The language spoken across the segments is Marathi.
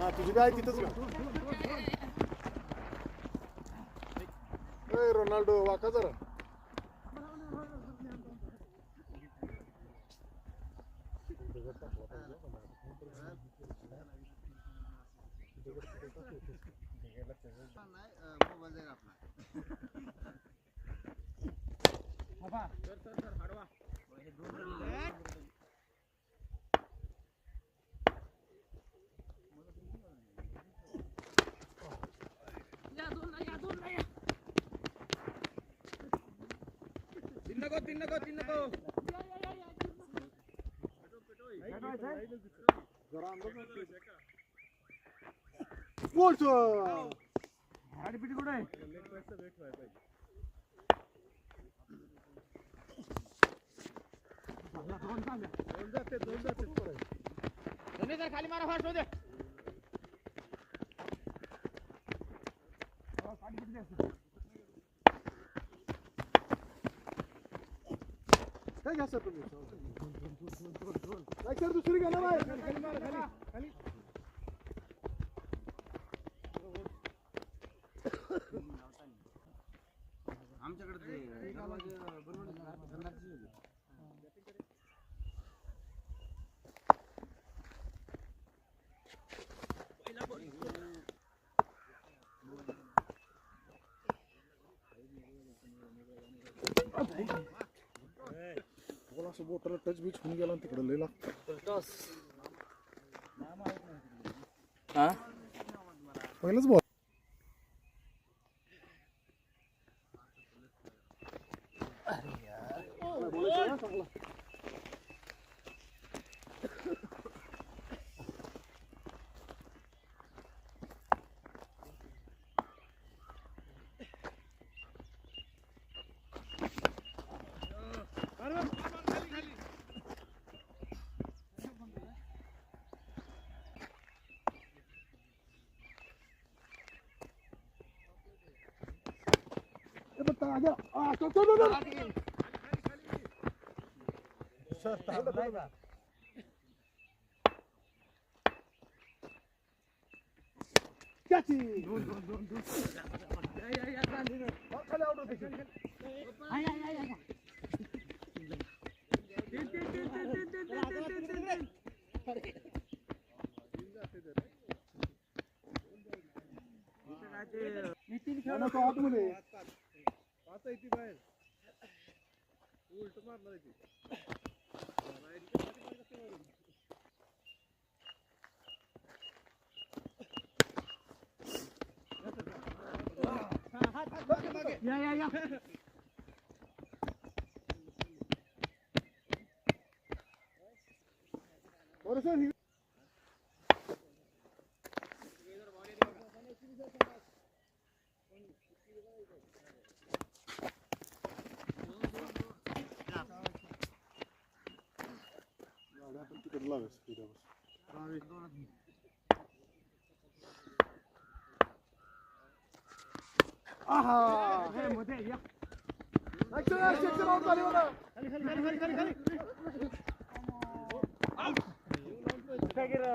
हा तुझी काय तिथंच का रोनाल्डो वाका जरा गाडी पिटी कुठे खाली मारा फास्ट होते काय घ्या सर तुम्ही काय सर दुसरी घ्या ना बाय खाली मारा खाली आमच्याकडे बोला असं बोटाला टच बीच होऊन गेला तिकडे लय लागतं पहिलंच बॉल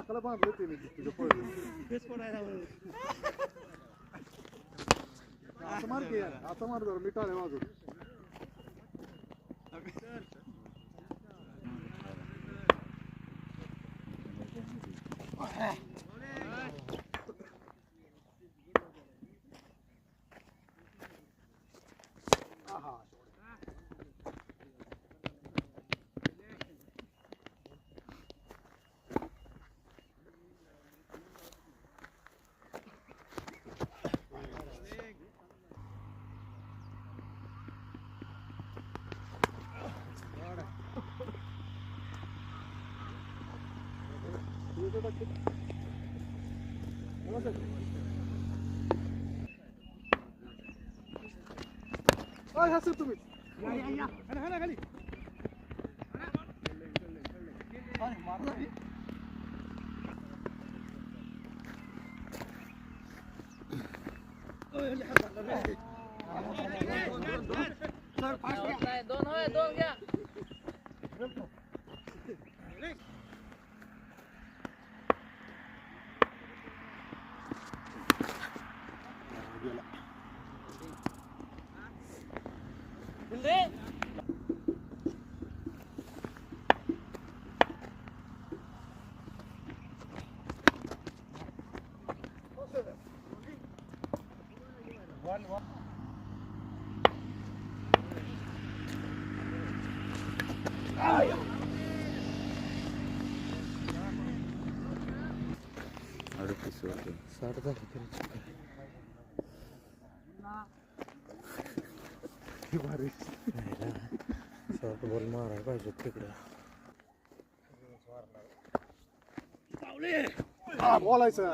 त्याला बांधलं ते तुझ्या असं मार की असं मार जरा मी टाळे वाजू तुम्ही खाली दोन घ्या शॉर्ट बॉल मारायला पाहिजे तिकडे. बोलायचं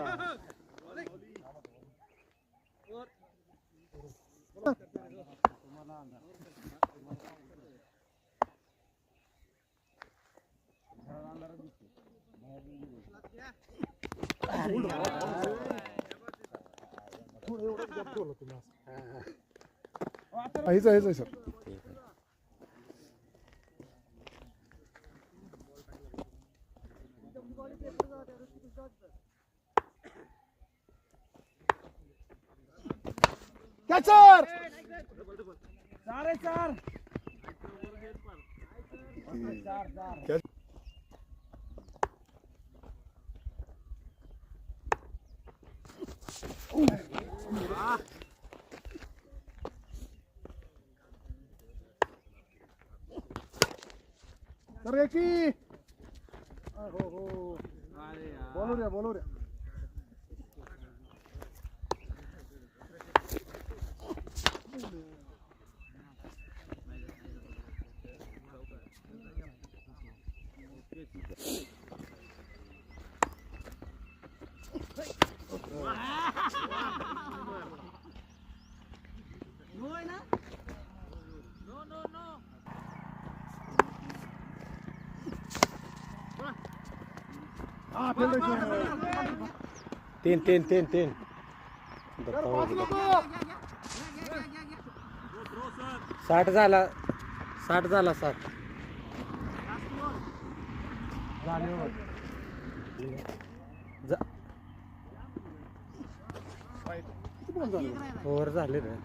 हेच आहे सर. कॅचर तर की हो बोलू रे तीन तीन तीन तीन 60 झाला 60 झाला 60 ओव्हर झाले रे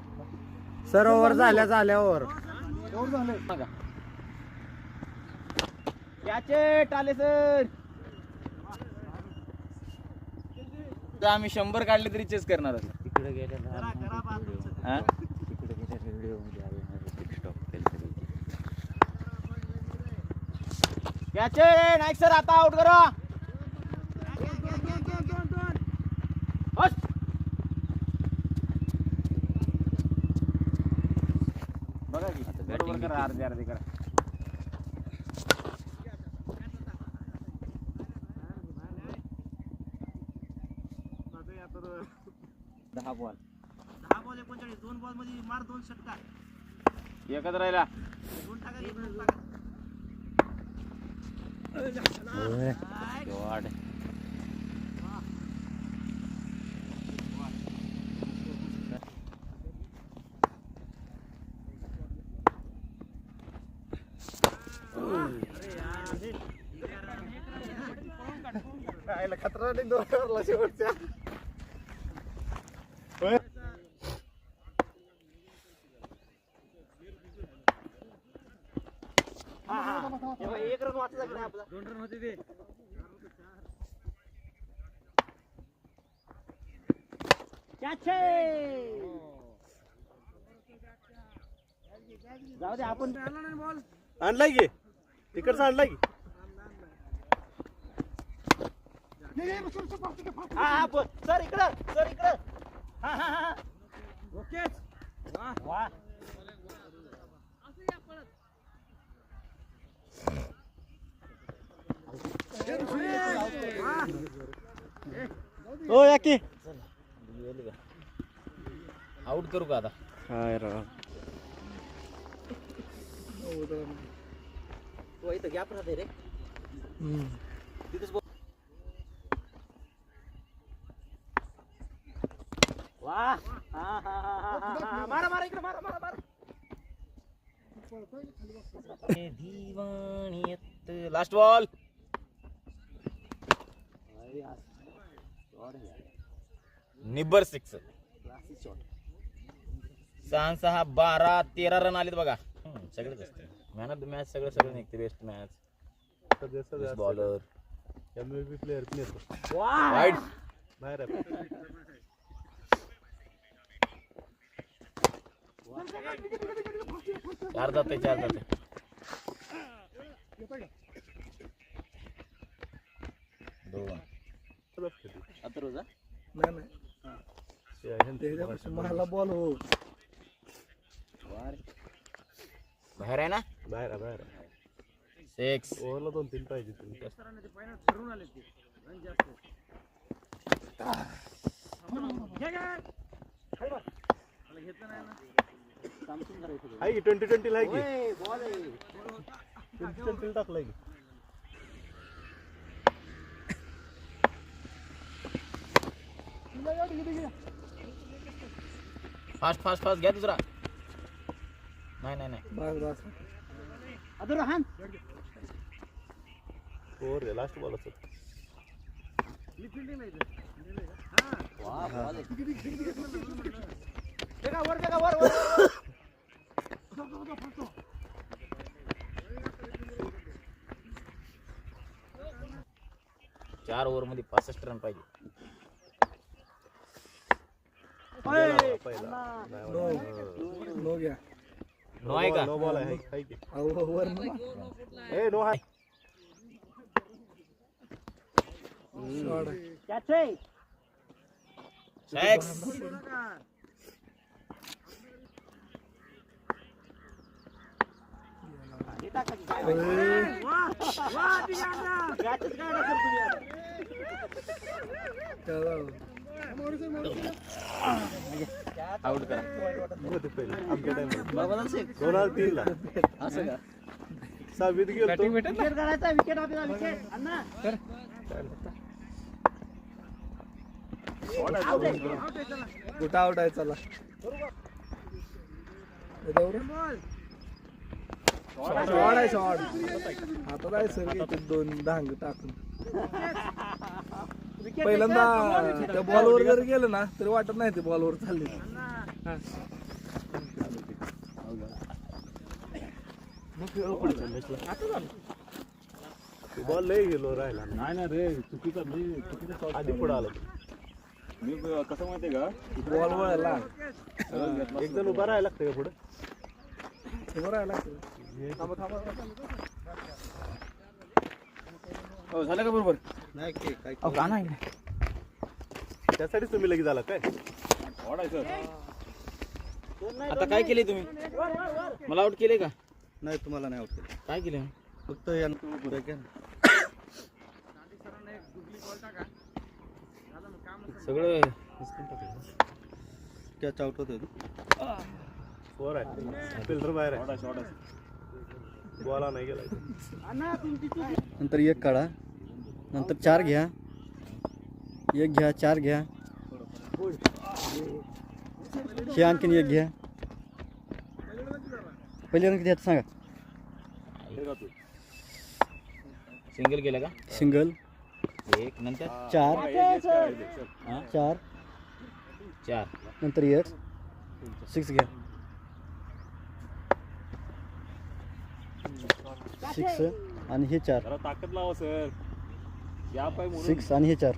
सर. ओव्हर झाल्या ओव्हर झाले. याचे टाले सर. आम्ही 100 काढले तरी चेस करणार. तिकडे गेल्या तिकडे गेल्या व्हिडिओ मध्ये स्टॉप केलं. याचे नाईक सर आता आउट करा. बघा की बरोबर करा. अर्धे करा. दहा बॉल 39. 2 बॉल मध्ये मार 2 षटकार. एकच राहिला. 2 टाका 1 2 गॉड. खतरा नाही दोन शेवटच्या. एक रन वाचला की नाही आपला. 2 रन होते ते. जाऊ दे आपण बॉल आणलाय की तिकडचा आणलाय की. हा सर इकडं. हा ओके. वा ओ याकी आउट करू का आता. काय राव. तो इथं गॅप राहते रे. तिथेच बॉल. वा मारा इकडे मारा. Last ball. निब्बर 6. 6 12 13 रन आलेत बघा. सगळेच असते. मॅन ऑफ द मॅच सगळं निघते. Best match bowler MVP player wide बाहेर चार जाते 2 अथर्वचा नाही मला बॉल हो बाहेर आहे ना बाहेर 6 ओव्हरला 2-3 पाहिजे आहे की 20-20 ला आहे की बॉल आहे 20-20 टाकलाय की फास्ट घ्या दुसरा नाही अथर्व हान ओव्हर लास्ट बॉल असतो वा बॉल आहे वर 4 ओव्हर मध्ये 65 रन पाहिजे नो घ्या नो आहे का नो बॉल आहे की वर ए नो आहे कॅच आहे 6 हे टाकायचं काय कॅचच काय ना सर तुम्ही आउट करा होते पहिले आमच्या टाइम बाबा 2003 ला असं का सहावीत गेलो विकेट काढायचा विकेट आपल्याला विकेट अण्णा कुठं आउट आहे चला शॉट आता काय सर दोन धांग टाकून पहिल्यांदा त्या बॉलवर जर गेलं ना तरी वाटत नाही ते बॉलवर चालले बॉल लय गेलो राहिला नाही ना रे चुकीचा आधी पुढे आलो मी कसं माहितीये का बॉल वळला एक जण उभा राहायला लागतं का पुढे समोर राहिला हो झालं का बरोबर नाही काय का नाही त्यासाठीच तुम्ही लगेच आला काय ओढायचं आता काय केले तुम्ही मला आउट केले का नाही तुम्हाला नाही आउट केलं काय केले फक्त यांना सगळं कॅच आउट होते फोर आहे फिल्डर बाहेर आहे बॉल नाही गेला नंतर एक काढा नंतर 4 घ्या 1 घ्या 4 घ्या हे आणखीन 1 घ्या पहिले रन किती आहेत सांगा सिंगल केलं का सिंगल 1 नंतर 4 4 4 नंतर 1 6 घ्या 6 आणि हे 4 जरा ताकद लावा सर या पाय म्हणून 6 आणि हे 4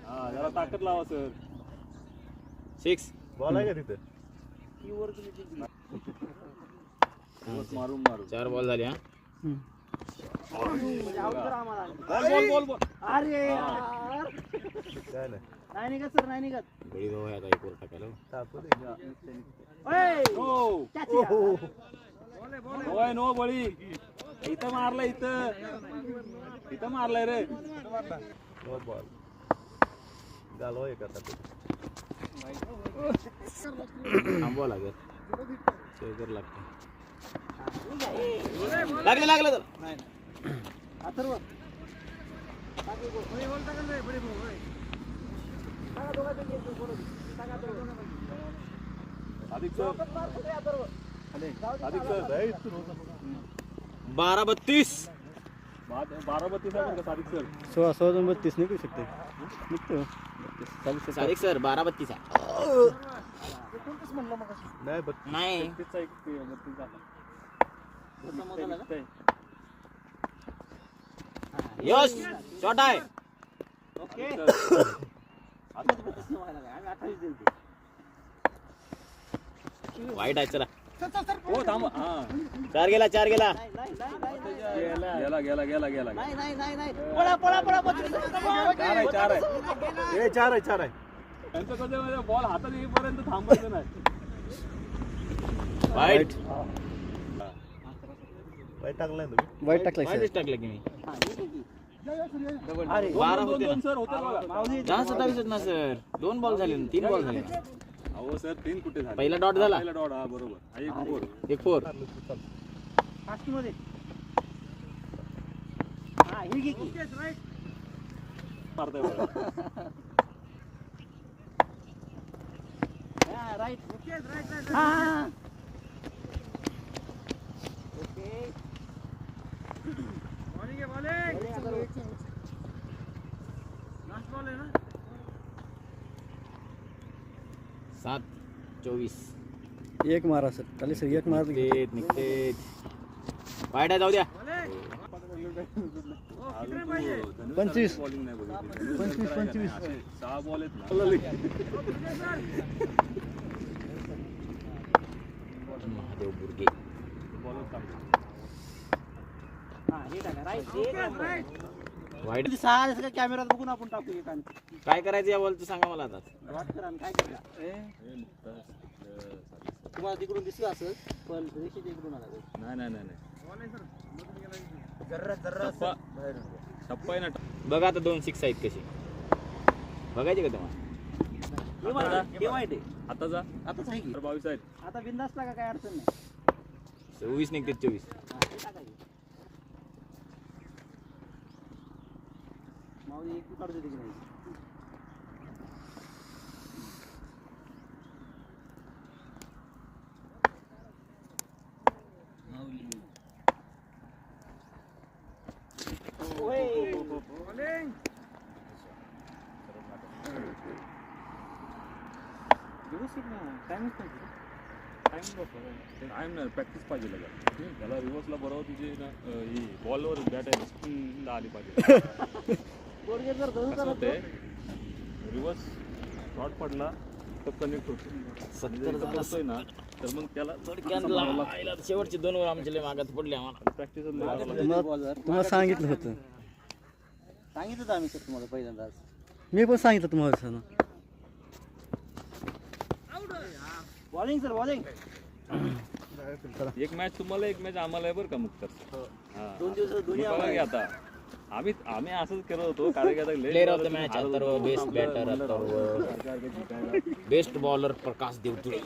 हा जरा ताकद लावा सर 6 बॉल आहे का तिथे मारून 4 बॉल झाले हा बॉल अरे यार काय नाही नाही निघत सर नाही निघत बळी भाऊ आहे आता एक वर टाकायला टाकू दे ओय नो बळी इथं मारलं इथं मारलंय रे नो बॉल घालवा एक आता थांबवा लागेल शेगर लागतं लागलं तर अथर्व अधिक सर 12-32 12-32 आहे का सादिक सर 16-32 निघू शकते निघतो सादिक सर 12-32 आहे नाही बघ नाही यश शॉट आहे ओके चल. आता तर तसं व्हायला काय आम्ही 28 दिले वाईट आहे चला. हो थांब हा. 4 गेला. नाही नाही नाही नाही गेला गेला गेला गेला. नाही नाही नाही नाही पळा पळा पळा 4 आहे 4 आहे. ए 4 आहे 4 आहे. त्यांचं कसं बॉल हातात येईपर्यंत थांबायचं नाही. वाईट. वाईट टाकलाय ना तुम्ही. वाईट टाकलाय वाईटच टाकलं की मी. अरे 12 होते ना. 2 सर होते बघा. 10-27 ना सर. 2 बॉल झाले ना, 3 बॉल झाले. अहो सर 3 कुठे झाले? पहिला डॉट झाला. पहिला डॉट हा बरोबर. हा, एक फोर. एक 4. फास्ट मध्ये हा ही घे की मारताय बघा. हा राईट हा ओके 7-24. एक मारा सर चालेल सर एक मार निघते. वाईट आहे, जाऊ द्या. अजून तू धनुष 25. बॉलिंग नाही बघितली. 25. असे 6 बॉल आहेत ना. महादेव बुर्गे. बॉलच चांगले. हा हे टाका राईट वाईट. सहा सगळं कॅमेरात बघून आपण टाकू एक आणि काय करायचं या बॉलचं सांगा मला आता. वाट करा आणि काय करा तुम्हाला तिकडून दिसलं असेल पण रेषेच्या इकडून आला तो. नाही नाही नाही नाही. टप्पा टप्पा आहे ना. बघा आता 2 6 आहेत कशी. बघायचे का तुम्हाला? हे वाईट आहे आता जा. आताच आहे की 22 आहेत. आता बिंदास टाका काय अडचण नाही 24 निघते 24. हा, हे टाका की. माऊली एक काढू देते की नाही व्यवस्थित ना टाइमच नाही टाइम नाही प्रॅक्टिस पाहिजे लगा. त्याला रिव्हर्सला बरोबर तुझी ना ही बॉलवर बॅट आहे ना आली पाहिजे. पोरगे जर धरून कसं होते रिव्हर्स शॉट पडला तर कनेक्ट होतो. 70 झाला. करतोय ना तर मग त्याला शेवटचे 2 ओव्हर आमचे लय मागात पडले आम्हाला. प्रॅक्टिस तुम्हाला सांगितलं होतं सांगितलं होतं आम्ही सर तुम्हाला पहिल्यांदाच मी पण सांगितलं तुम्हाला सर ना. बॉलिंग सर बॉलिंग एक मॅच तुम्हाला एक मॅच आम्हाला आहे बरं का मुक्तर. 2 दिवस दोन्ही बघा की आता आम्ही असंच करत होतो कारण की आता player of the match Atharva, best batter Atharva, best bowler Prakash देवतुळे.